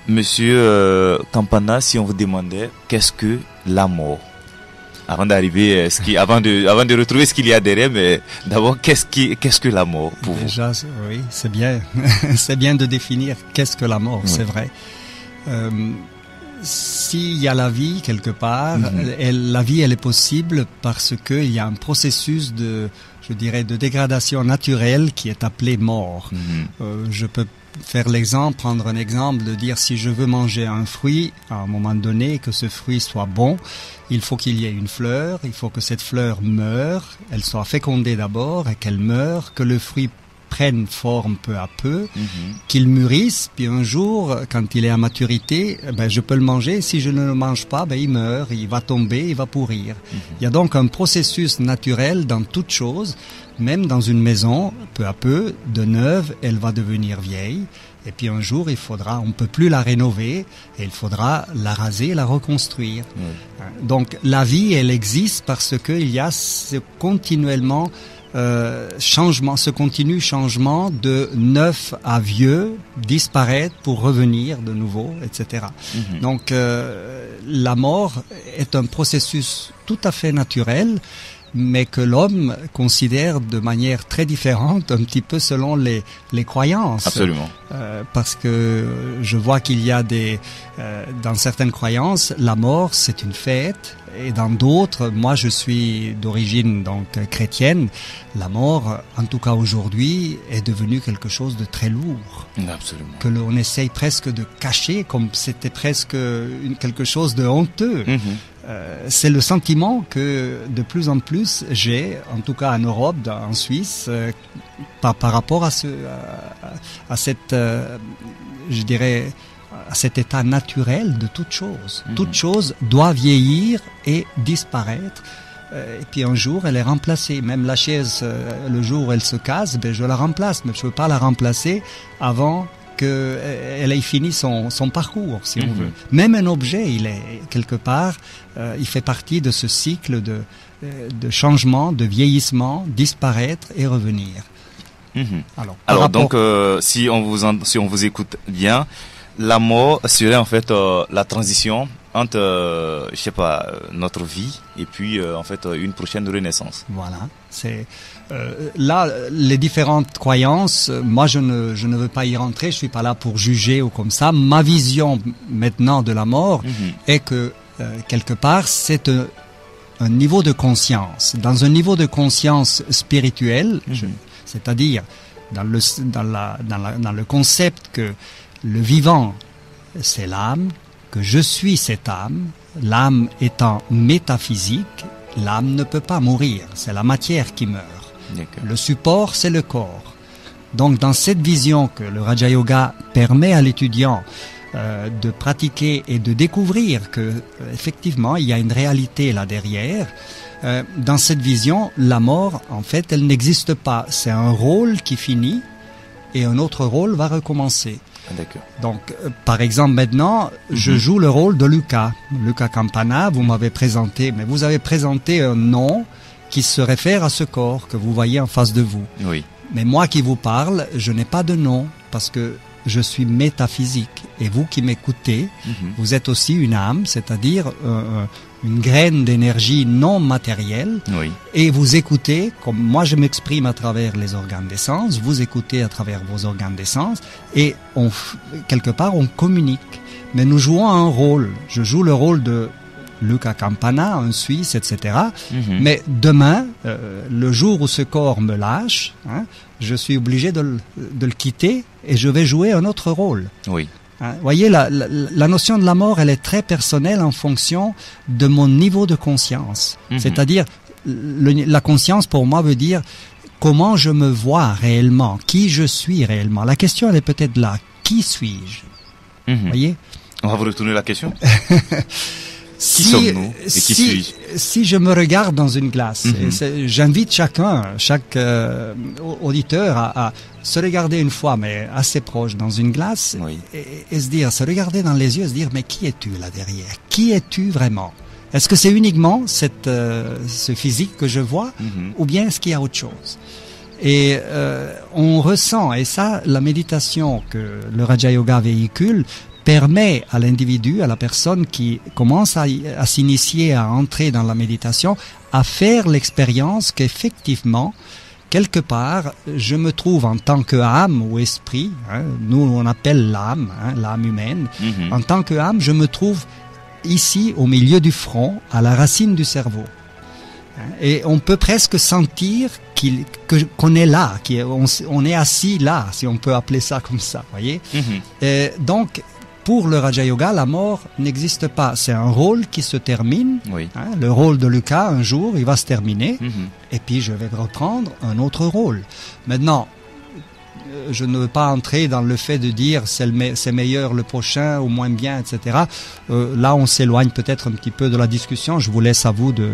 Monsieur Campana, si on vous demandait qu'est-ce que la mort? Avant d'arriver, avant de retrouver ce qu'il y a derrière, mais d'abord, qu'est-ce que la mort pour vous? Déjà, oui, c'est bien. C'est bien de définir qu'est-ce que la mort, oui. C'est vrai. S'il y a la vie quelque part, la vie elle est possible parce qu'il y a un processus de dégradation naturelle qui est appelé mort. Je peux prendre un exemple de dire si je veux manger un fruit, à un moment donné, que ce fruit soit bon, il faut qu'il y ait une fleur, il faut que cette fleur meure, elle soit fécondée d'abord et qu'elle meure, que le fruit prenne forme peu à peu, qu'il mûrisse, puis un jour, quand il est à maturité, je peux le manger. Si je ne le mange pas, il meurt, il va tomber, il va pourrir. Il y a donc un processus naturel dans toute chose, même dans une maison, peu à peu, de neuve, elle va devenir vieille. Et puis un jour, on peut plus la rénover, et il faudra la raser, la reconstruire. Donc la vie, elle existe parce qu'il y a continuellement ce continu changement de neuf à vieux, disparaître pour revenir de nouveau, etc. Donc la mort est un processus tout à fait naturel, mais que l'homme considère de manière très différente, un petit peu selon les croyances. Absolument. Parce que je vois qu'il y a dans certaines croyances, la mort c'est une fête, et dans d'autres, moi je suis d'origine donc chrétienne, la mort, en tout cas aujourd'hui, est devenue quelque chose de très lourd. Absolument. Que l'on essaye presque de cacher, comme c'était presque quelque chose de honteux. C'est le sentiment que de plus en plus j'ai, en tout cas en Europe, en Suisse, par rapport à cette, à cet état naturel de toute chose. Toute chose doit vieillir et disparaître. Et puis un jour, elle est remplacée. Même la chaise, le jour où elle se casse, je la remplace, mais je ne peux pas la remplacer avant qu'elle ait fini son parcours, si on veut. Même un objet, il est quelque part, il fait partie de ce cycle de changement, de vieillissement, disparaître et revenir. Alors donc, si on vous écoute bien, la mort serait en fait la transition entre, notre vie et puis en fait une prochaine renaissance. Voilà, c'est là les différentes croyances. Moi, je ne veux pas y rentrer. Je suis pas là pour juger ou comme ça. Ma vision maintenant de la mort est que quelque part c'est un niveau de conscience. Dans un niveau de conscience spirituelle, c'est-à-dire dans le concept que le vivant, c'est l'âme, que je suis cette âme, l'âme étant métaphysique, l'âme ne peut pas mourir, c'est la matière qui meurt. Le support, c'est le corps. Donc dans cette vision que le Raja Yoga permet à l'étudiant de pratiquer et de découvrir que effectivement il y a une réalité là derrière, dans cette vision, la mort, en fait, elle n'existe pas. C'est un rôle qui finit et un autre rôle va recommencer. D'accord. Donc, par exemple, maintenant, je joue le rôle de Luca Campana. Vous m'avez présenté, mais vous avez présenté un nom qui se réfère à ce corps que vous voyez en face de vous. Oui. Mais moi qui vous parle, je n'ai pas de nom parce que je suis métaphysique. Et vous qui m'écoutez, vous êtes aussi une âme, c'est-à-dire une graine d'énergie non matérielle. Oui. Et vous écoutez, comme moi je m'exprime à travers les organes des sens, vous écoutez à travers vos organes des sens, et quelque part on communique. Mais nous jouons un rôle. Je joue le rôle de Luca Campana, un Suisse, etc. Mais demain, le jour où ce corps me lâche, je suis obligé de le quitter et je vais jouer un autre rôle. Oui. Vous voyez, la notion de la mort, elle est très personnelle en fonction de mon niveau de conscience. C'est-à-dire, la conscience pour moi veut dire comment je me vois réellement, qui je suis réellement. La question, elle est peut-être là. Qui suis-je? Vous voyez? On va vous retourner la question. Qui sommes-nous et qui suis-je? Si je me regarde dans une glace, j'invite chaque auditeur à se regarder une fois, mais assez proche dans une glace, et se dire, se regarder dans les yeux, se dire, mais qui es-tu là derrière? Qui es-tu vraiment? Est-ce que c'est uniquement ce physique que je vois, ou bien est-ce qu'il y a autre chose? Et on ressent, et ça, la méditation que le Raja Yoga véhicule permet à l'individu, à la personne qui commence à s'initier, à entrer dans la méditation, à faire l'expérience qu'effectivement, quelque part, je me trouve en tant que âme ou esprit, nous on appelle l'âme, l'âme humaine, en tant que âme, je me trouve ici au milieu du front, à la racine du cerveau. Et on peut presque sentir qu'on est là, on est assis là, si on peut appeler ça comme ça, voyez. Et donc, pour le Raja Yoga, la mort n'existe pas. C'est un rôle qui se termine. Oui. Le rôle de Lucas, un jour, il va se terminer. Et puis, je vais reprendre un autre rôle. Maintenant, je ne veux pas entrer dans le fait de dire c'est meilleur le prochain ou moins bien, etc. Là, on s'éloigne peut-être un petit peu de la discussion. Je vous laisse à vous de...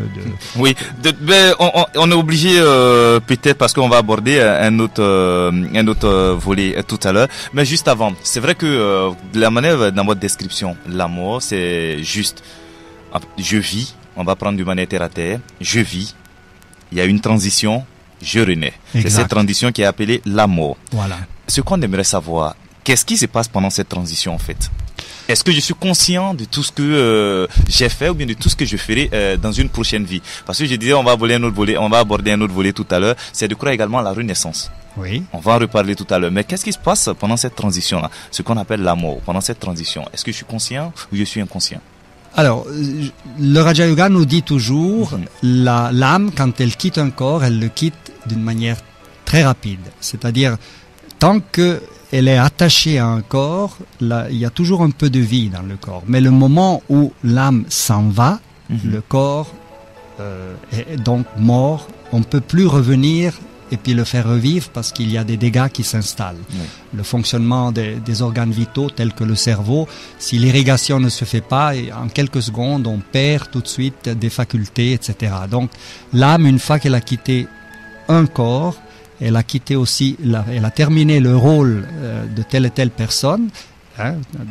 Oui, on est obligé peut-être parce qu'on va aborder un autre volet tout à l'heure. Mais juste avant, c'est vrai que la manière dans votre description, la mort, c'est juste. Je vis. On va prendre du manière terre à terre. Je vis. Il y a une transition. Je renais. C'est cette transition qui est appelée la mort. Voilà. Ce qu'on aimerait savoir, qu'est-ce qui se passe pendant cette transition en fait? Est-ce que je suis conscient de tout ce que j'ai fait ou bien de tout ce que je ferai dans une prochaine vie? Parce que je disais, on va aborder un autre volet tout à l'heure, c'est de croire également à la renaissance. Oui. On va en reparler tout à l'heure. Mais qu'est-ce qui se passe pendant cette transition-là? Ce qu'on appelle la mort, pendant cette transition. Est-ce que je suis conscient ou je suis inconscient? Alors, le Raja Yoga nous dit toujours, l'âme, quand elle quitte un corps, elle le quitte d'une manière très rapide. C'est-à-dire, tant qu'elle est attachée à un corps, là, il y a toujours un peu de vie dans le corps. Mais le moment où l'âme s'en va, le corps est donc mort. On ne peut plus revenir et puis le faire revivre parce qu'il y a des dégâts qui s'installent. Oui. Le fonctionnement des organes vitaux tels que le cerveau, si l'irrigation ne se fait pas, en quelques secondes, on perd tout de suite des facultés, etc. Donc l'âme, une fois qu'elle a quitté un corps, elle a quitté aussi, elle a terminé le rôle de telle et telle personne.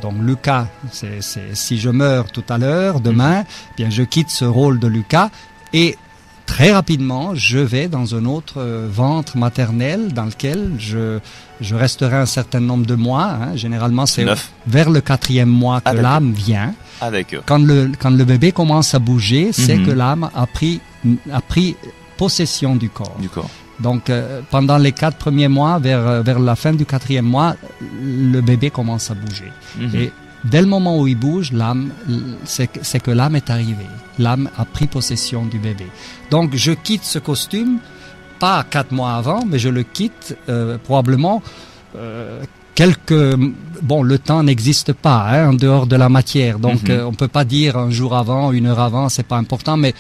Donc Lucas, c'est si je meurs tout à l'heure, demain, bien je quitte ce rôle de Lucas et très rapidement, je vais dans un autre ventre maternel dans lequel je resterai un certain nombre de mois. Généralement, c'est vers le 4e mois que l'âme vient. Quand le bébé commence à bouger, c'est que l'âme a pris possession du corps. Donc, pendant les 4 premiers mois, vers la fin du 4e mois, le bébé commence à bouger. Et dès le moment où il bouge, l'âme, c'est que l'âme est arrivée. L'âme a pris possession du bébé. Donc, je quitte ce costume, pas 4 mois avant, mais je le quitte probablement le temps n'existe pas en dehors de la matière. Donc, on peut pas dire un jour avant, 1 heure avant, c'est pas important, mais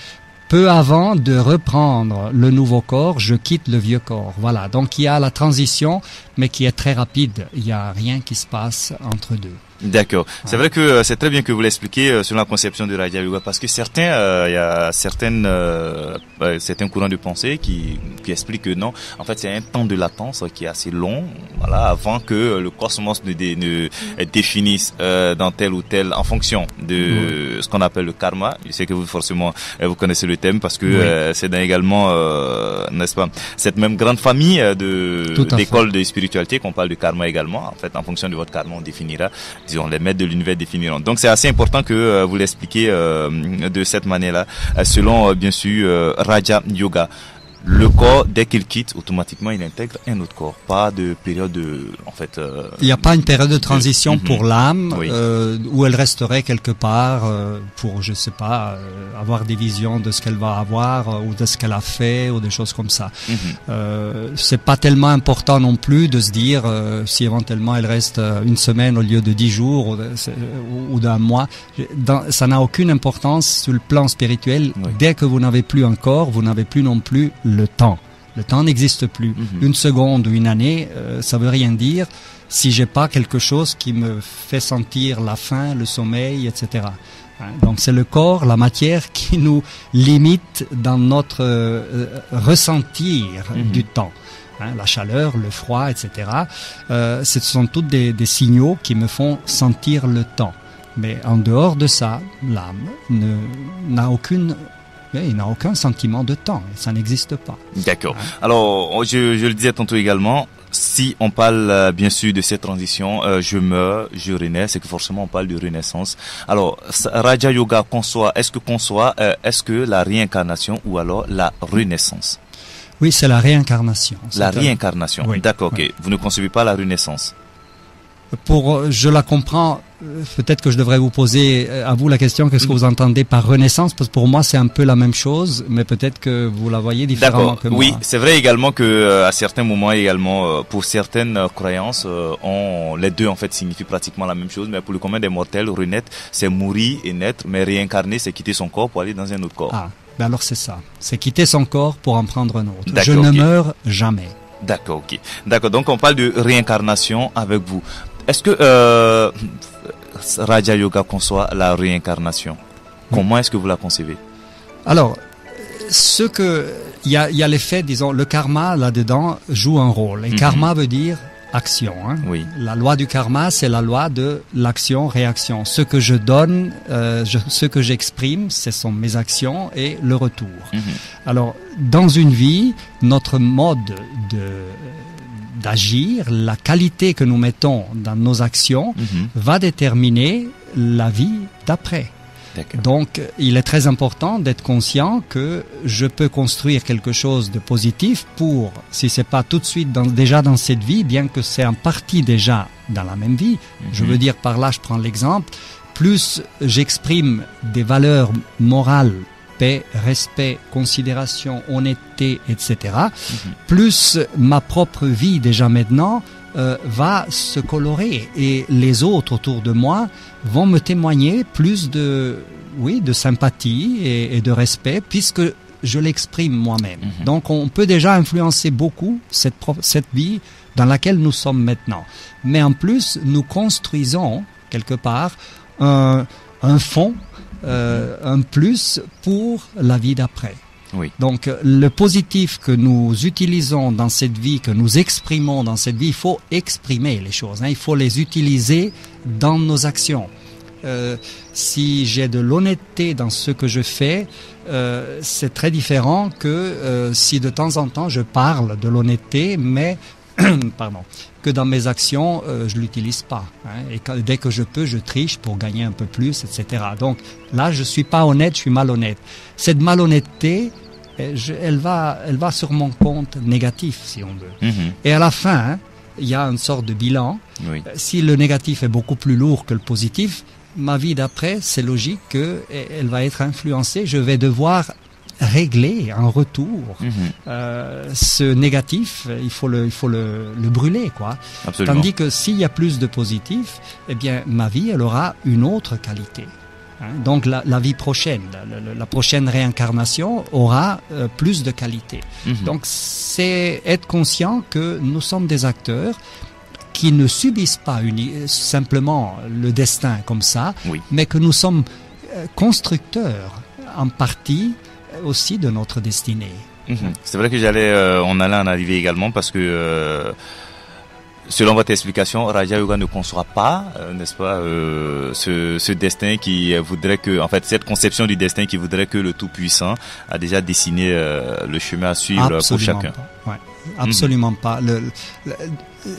peu avant de reprendre le nouveau corps, je quitte le vieux corps. Voilà. Donc, il y a la transition, mais qui est très rapide. Il n'y a rien qui se passe entre deux. D'accord. C'est vrai que c'est très bien que vous l'expliquiez sur la conception du Raja Yoga parce que il y a certains courants de pensée qui expliquent que non, en fait, c'est un temps de latence qui est assez long, voilà, avant que le cosmos ne définisse dans tel ou tel, en fonction de ce qu'on appelle le karma. Je sais que vous forcément vous connaissez le thème parce que c'est dans également, n'est-ce pas, cette même grande famille d'écoles de spiritualité qu'on parle de karma également. En fait, en fonction de votre karma, on définira. Disons, les maîtres de l'univers définiront. Donc c'est assez important que vous l'expliquiez de cette manière-là, selon bien sûr Raja Yoga. Le corps, dès qu'il quitte, automatiquement, il intègre un autre corps. Pas de période en fait... il n'y a pas une période de transition pour l'âme, où elle resterait quelque part pour, je sais pas, avoir des visions de ce qu'elle va avoir, ou de ce qu'elle a fait, ou des choses comme ça. C'est pas tellement important non plus de se dire si éventuellement elle reste 1 semaine au lieu de 10 jours, ou d'1 mois. Ça n'a aucune importance sur le plan spirituel. Dès que vous n'avez plus un corps, vous n'avez plus non plus le temps. Le temps n'existe plus. 1 seconde ou 1 année, ça veut rien dire si j'ai pas quelque chose qui me fait sentir la faim, le sommeil, etc. Donc c'est le corps, la matière qui nous limite dans notre ressentir du temps. La chaleur, le froid, etc. Ce sont tous des signaux qui me font sentir le temps. Mais en dehors de ça, l'âme n'a aucun sentiment de temps, ça n'existe pas. D'accord. Alors, je le disais tantôt également, si on parle bien sûr de cette transition, je meurs, je renais, c'est que forcément on parle de renaissance. Alors, Raja Yoga est-ce que la réincarnation ou alors la renaissance? Oui, c'est la réincarnation. La réincarnation, oui, d'accord, oui. ok. Vous ne concevez pas la renaissance? Je la comprends. Peut-être que je devrais vous poser à vous la question, qu'est-ce que vous entendez par renaissance? Parce que pour moi, c'est un peu la même chose, mais peut-être que vous la voyez différemment que moi. Oui, c'est vrai également que à certains moments également, pour certaines croyances, les deux en fait signifient pratiquement la même chose, mais pour le commun des mortels, renaître, c'est mourir et naître, mais réincarner, c'est quitter son corps pour aller dans un autre corps. Ah, ben alors c'est ça. C'est quitter son corps pour en prendre un autre. D'accord, je ne meurs jamais. D'accord, ok. D'accord, donc on parle de réincarnation avec vous. Est-ce que Raja Yoga conçoit la réincarnation? Comment est-ce que vous la concevez? Alors, il y a l'effet, disons, le karma là-dedans joue un rôle. Et karma veut dire action. Hein. Oui. La loi du karma, c'est la loi de l'action-réaction. Ce que je donne, ce que j'exprime, ce sont mes actions et le retour. Alors, dans une vie, notre mode d'agir, la qualité que nous mettons dans nos actions va déterminer la vie d'après. Donc, il est très important d'être conscient que je peux construire quelque chose de positif pour, si c'est pas tout de suite déjà dans cette vie, bien que c'est en partie déjà dans la même vie. Je veux dire par là, je prends l'exemple, plus j'exprime des valeurs morales, paix, respect, considération, honnêteté, etc., plus ma propre vie déjà maintenant va se colorer et les autres autour de moi vont me témoigner plus de sympathie et de respect puisque je l'exprime moi-même. Donc on peut déjà influencer beaucoup cette vie dans laquelle nous sommes maintenant. Mais en plus, nous construisons quelque part un fond, un plus pour la vie d'après. Oui. Donc le positif que nous utilisons dans cette vie, que nous exprimons dans cette vie, il faut exprimer les choses, hein, il faut les utiliser dans nos actions. Si j'ai de l'honnêteté dans ce que je fais, c'est très différent que si de temps en temps je parle de l'honnêteté, mais que dans mes actions, je l'utilise pas. Hein, et dès que je peux, je triche pour gagner un peu plus, etc. Donc là, je suis pas honnête, je suis malhonnête. Cette malhonnêteté, elle va sur mon compte négatif, si on veut. Et à la fin, il y a une sorte de bilan. Oui. Si le négatif est beaucoup plus lourd que le positif, ma vie d'après, c'est logique qu'elle va être influencée. Je vais devoir régler en retour ce négatif. Il faut le brûler, quoi. Absolument. Tandis que s'il y a plus de positif, eh bien ma vie, elle aura une autre qualité. Hein? Donc la vie prochaine, la prochaine réincarnation aura plus de qualité. Donc c'est être conscient que nous sommes des acteurs qui ne subissent pas simplement le destin comme ça, mais que nous sommes constructeurs en partie aussi de notre destinée. C'est vrai que on allait en arriver également parce que selon votre explication, Raja Yoga ne conçoit pas, n'est-ce pas, ce destin qui voudrait que, en fait, cette conception du destin qui voudrait que le Tout-Puissant a déjà dessiné le chemin à suivre pour chacun. Ouais, absolument pas.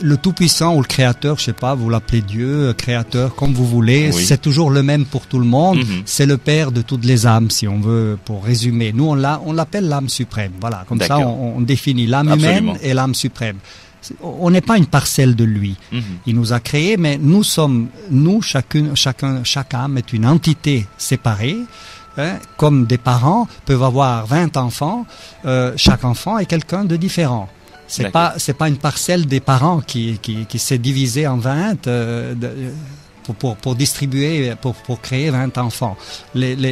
Le Tout-Puissant ou le Créateur, je sais pas, vous l'appelez Dieu, Créateur, comme vous voulez, c'est toujours le même pour tout le monde. C'est le Père de toutes les âmes, si on veut, pour résumer. Nous, on l'appelle l'âme suprême. Voilà, comme ça, on définit l'âme humaine et l'âme suprême. On n'est pas une parcelle de lui. Il nous a créés, mais chaque âme est une entité séparée. Hein, comme des parents peuvent avoir 20 enfants, chaque enfant est quelqu'un de différent. C'est pas une parcelle des parents qui s'est divisée en 20 pour distribuer, pour créer 20 enfants.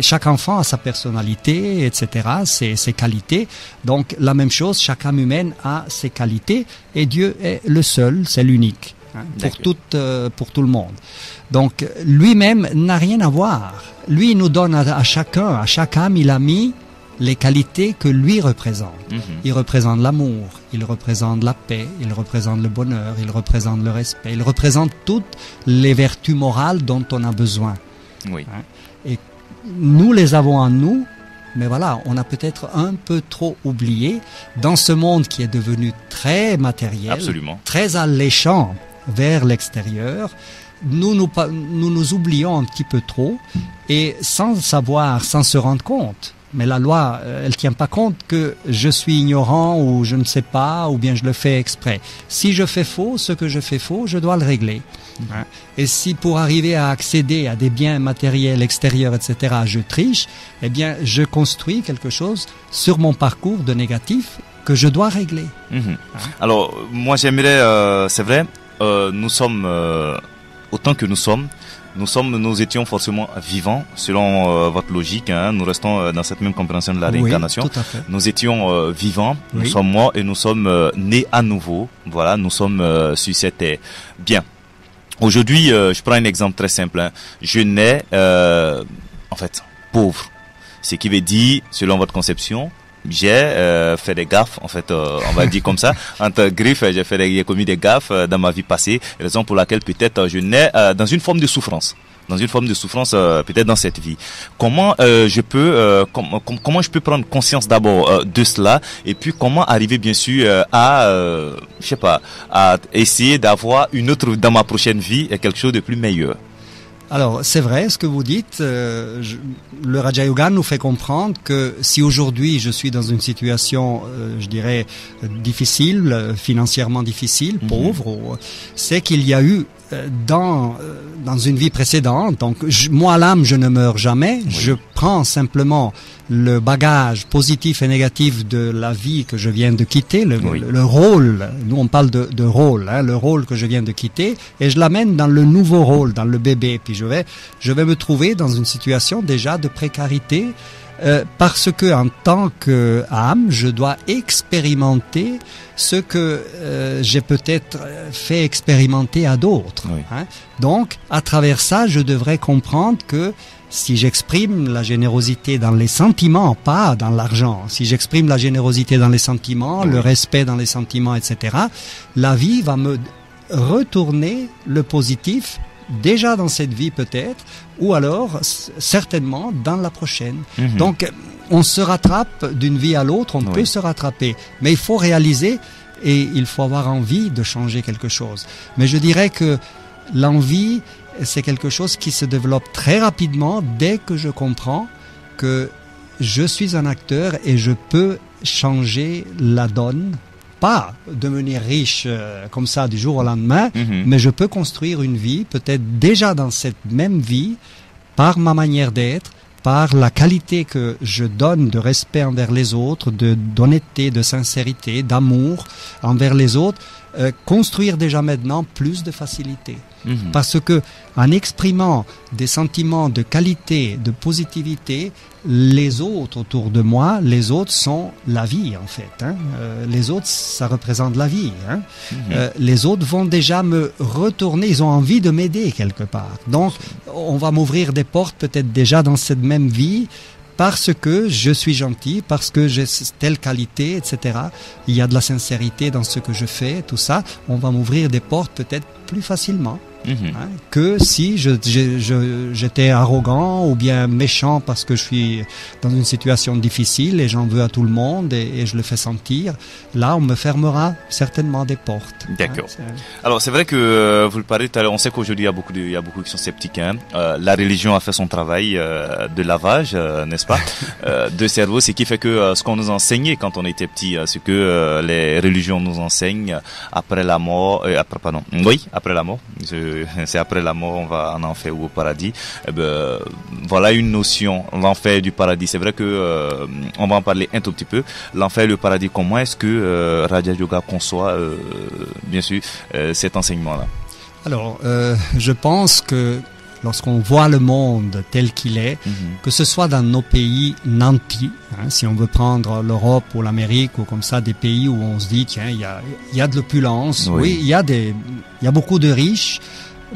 Chaque enfant a sa personnalité, etc., ses qualités. Donc la même chose, chaque âme humaine a ses qualités et Dieu est le seul, c'est l'unique, hein, pour tout le monde. Donc lui-même n'a rien à voir. Lui, il nous donne à chaque âme, il a mis les qualités que lui représente. Il représente l'amour, il représente la paix, il représente le bonheur, il représente le respect, il représente toutes les vertus morales dont on a besoin. Oui. Et nous les avons en nous mais voilà, on a peut-être un peu trop oublié dans ce monde qui est devenu très matériel, absolument, très alléchant vers l'extérieur. Nous nous oublions un petit peu trop et sans savoir, sans se rendre compte. Mais la loi, elle tient pas compte que je suis ignorant ou je ne sais pas ou bien je le fais exprès. Si je fais faux, ce que je fais faux, je dois le régler. Et si pour arriver à accéder à des biens matériels extérieurs, etc., je triche, eh bien, je construis quelque chose sur mon parcours de négatif que je dois régler. Alors, moi j'aimerais, c'est vrai, nous sommes, autant que nous étions forcément vivants, selon votre logique, hein, nous restons dans cette même compréhension de la réincarnation. Oui, tout à fait. Nous étions vivants, nous Oui. sommes morts et nous sommes nés à nouveau. Voilà, nous sommes sur cette terre. Bien. Aujourd'hui, je prends un exemple très simple. Hein. Je nais, en fait, pauvre. Ce qui veut dire, selon votre conception, j'ai fait des gaffes, en fait, on va dire comme ça. Entre griffes, j'ai commis des gaffes dans ma vie passée, raison pour laquelle peut-être je nais dans une forme de souffrance. Peut-être dans cette vie. Comment je peux comment je peux prendre conscience d'abord de cela et puis comment arriver bien sûr à essayer d'avoir une autre dans ma prochaine vie quelque chose de plus meilleur. Alors, c'est vrai ce que vous dites. Le Raja Yoga nous fait comprendre que si aujourd'hui je suis dans une situation, je dirais, difficile, financièrement difficile, pauvre, c'est qu'il y a eu dans une vie précédente. Donc, moi, l'âme, je ne meurs jamais. Oui. Je prends simplement le bagage positif et négatif de la vie que je viens de quitter, le rôle. Nous, on parle de rôle, hein, le rôle que je viens de quitter, et je l'amène dans le nouveau rôle, dans le bébé. Puis je vais me trouver dans une situation déjà de précarité. Parce que en tant qu'âme, je dois expérimenter ce que j'ai peut-être fait expérimenter à d'autres. Oui. Hein. Donc, à travers ça, je devrais comprendre que si j'exprime la générosité dans les sentiments, pas dans l'argent, si j'exprime la générosité dans les sentiments, le respect dans les sentiments, etc., la vie va me retourner le positif déjà dans cette vie peut-être, ou alors certainement dans la prochaine. Donc on se rattrape d'une vie à l'autre, on peut se rattraper, mais il faut réaliser et il faut avoir envie de changer quelque chose. Mais je dirais que l'envie, c'est quelque chose qui se développe très rapidement dès que je comprends que je suis un acteur et je peux changer la donne. Pas devenir riche comme ça du jour au lendemain, mais je peux construire une vie, peut-être déjà dans cette même vie, par ma manière d'être, par la qualité que je donne de respect envers les autres, d'honnêteté, de sincérité, d'amour envers les autres, construire déjà maintenant plus de facilité. Parce que en exprimant des sentiments de qualité, de positivité, les autres autour de moi, les autres sont la vie en fait. Hein. Les autres, ça représente la vie. Hein. Les autres vont déjà me retourner, ils ont envie de m'aider quelque part. Donc, on va m'ouvrir des portes peut-être déjà dans cette même vie, parce que je suis gentil, parce que j'ai telle qualité, etc. Il y a de la sincérité dans ce que je fais, tout ça. On va m'ouvrir des portes peut-être plus facilement. Hein, que si j'étais arrogant ou bien méchant parce que je suis dans une situation difficile et j'en veux à tout le monde et je le fais sentir, là on me fermera certainement des portes. D'accord. Hein, alors c'est vrai que vous le parlez tout à l'heure, on sait qu'aujourd'hui il y a beaucoup qui sont sceptiques. Hein. La religion a fait son travail de lavage, n'est-ce pas, de cerveau, ce qui fait que ce qu'on nous enseignait quand on était petit, ce que les religions nous enseignent après la mort, après la mort. C'est après la mort on va en enfer ou au paradis. Voilà une notion, l'enfer du paradis. C'est vrai que on va en parler un tout petit peu. L'enfer et le paradis, comment est-ce que Raja Yoga conçoit bien sûr cet enseignement-là? Alors, je pense que lorsqu'on voit le monde tel qu'il est, que ce soit dans nos pays nantis, hein, si on veut prendre l'Europe ou l'Amérique ou comme ça, des pays où on se dit tiens, il y a de l'opulence, oui, il y a beaucoup de riches,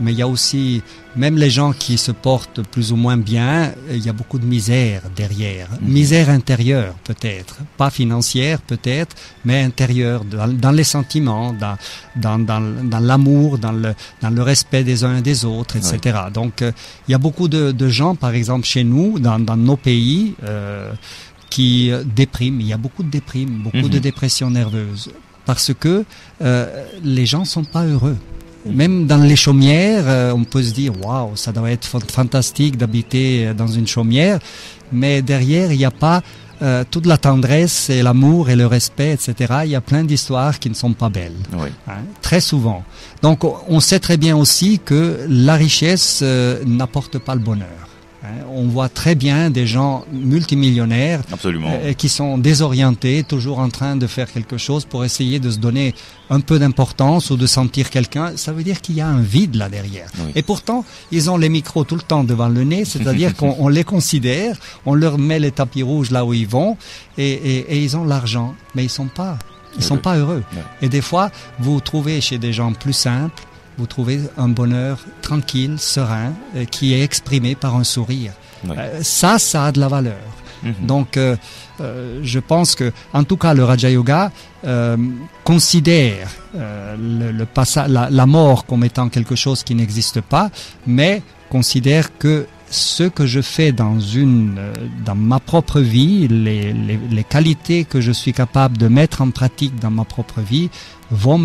mais il y a aussi, même les gens qui se portent plus ou moins bien, il y a beaucoup de misère derrière. Misère intérieure peut-être, pas financière peut-être, mais intérieure, dans les sentiments, dans l'amour, dans le respect des uns et des autres, etc. Oui. Donc il y a beaucoup de gens, par exemple chez nous, dans nos pays, qui dépriment. Il y a beaucoup de déprimes, beaucoup de dépression nerveuse, parce que les gens sont pas heureux. Même dans les chaumières, on peut se dire waouh, ça doit être fantastique d'habiter dans une chaumière, mais derrière il n'y a pas toute la tendresse et l'amour et le respect, etc. Il y a plein d'histoires qui ne sont pas belles, oui. Très souvent. Donc on sait très bien aussi que la richesse n'apporte pas le bonheur. On voit très bien des gens multimillionnaires qui sont désorientés, toujours en train de faire quelque chose pour essayer de se donner un peu d'importance ou de sentir quelqu'un. Ça veut dire qu'il y a un vide là derrière. Oui. Et pourtant, ils ont les micros tout le temps devant le nez, c'est-à-dire qu'on les considère, on leur met les tapis rouges là où ils vont et ils ont l'argent, mais ils sont pas heureux. Oui. Et des fois, vous trouvez chez des gens plus simples, vous trouvez un bonheur tranquille, serein, qui est exprimé par un sourire. Oui. Ça a de la valeur. Donc, je pense que, en tout cas, le Raja Yoga considère la mort comme étant quelque chose qui n'existe pas, mais considère que ce que je fais dans ma propre vie, les qualités que je suis capable de mettre en pratique dans ma propre vie vont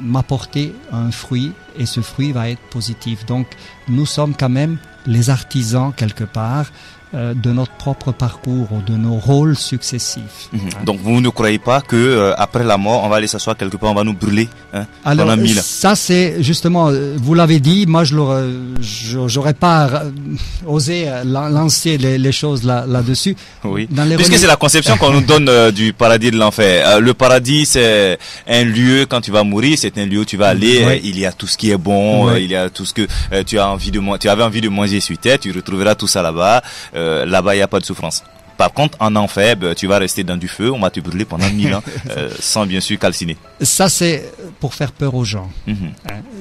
m'apporter un fruit, et ce fruit va être positif. Donc nous sommes quand même les artisans quelque part de notre propre parcours ou de nos rôles successifs. Donc vous ne croyez pas que après la mort on va aller s'asseoir quelque part, on va nous brûler Alors pendant 1000 ans. Ça c'est justement, vous l'avez dit, moi j'aurais pas osé lancer les choses là-dessus. Oui. Puisque c'est la conception qu'on nous donne du paradis et de l'enfer. Le paradis c'est un lieu, quand tu vas mourir, c'est un lieu où tu vas aller, oui. Il y a tout ce qui est bon, il y a tout ce que tu avais envie de manger sur terre, tu retrouveras tout ça là-bas. Là-bas, il n'y a pas de souffrance. Par contre, en enfer, tu vas rester dans du feu, on va te brûler pendant 1000 ans, sans bien sûr calciner. Ça, c'est pour faire peur aux gens.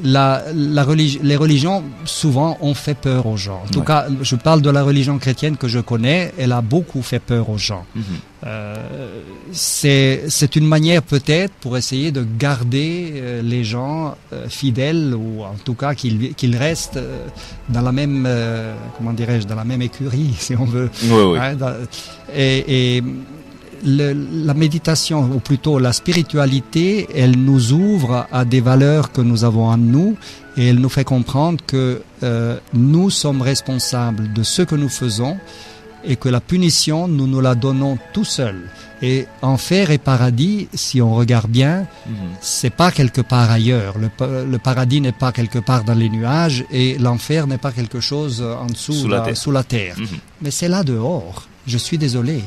Les religions, souvent, ont fait peur aux gens. En tout cas, je parle de la religion chrétienne que je connais, elle a beaucoup fait peur aux gens. C'est une manière peut-être pour essayer de garder les gens fidèles, ou en tout cas qu'ils restent dans la même, dans la même écurie, si on veut. Oui. Et la méditation, ou plutôt la spiritualité, elle nous ouvre à des valeurs que nous avons en nous, et elle nous fait comprendre que nous sommes responsables de ce que nous faisons, et que la punition, nous nous la donnons tout seuls. Et enfer et paradis, si on regarde bien, c'est pas quelque part ailleurs. Le paradis n'est pas quelque part dans les nuages, et l'enfer n'est pas quelque chose en dessous, sous la terre. Mais c'est là dehors. Je suis désolé.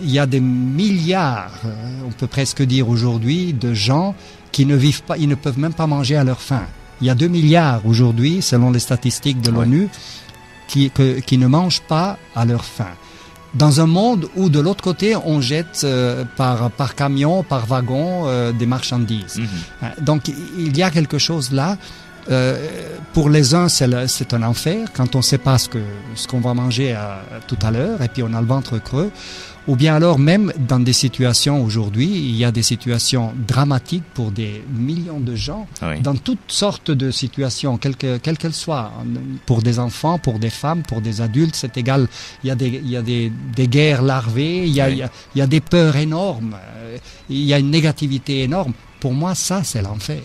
Il y a des milliards, on peut presque dire aujourd'hui, de gens qui ne vivent pas, ils ne peuvent même pas manger à leur faim. Il y a 2 milliards aujourd'hui, selon les statistiques de l'ONU, qui ne mangent pas à leur faim. Dans un monde où de l'autre côté on jette par camion, par wagon des marchandises. Donc il y a quelque chose là. Pour les uns c'est un enfer quand on ne sait pas ce qu'on va manger tout à l'heure, et puis on a le ventre creux. Ou bien alors même dans des situations aujourd'hui, il y a des situations dramatiques pour des millions de gens, dans toutes sortes de situations, quelles qu'elles soient, pour des enfants, pour des femmes, pour des adultes, c'est égal. Il y a des guerres larvées, il y a des peurs énormes, il y a une négativité énorme. Pour moi, ça, c'est l'enfer.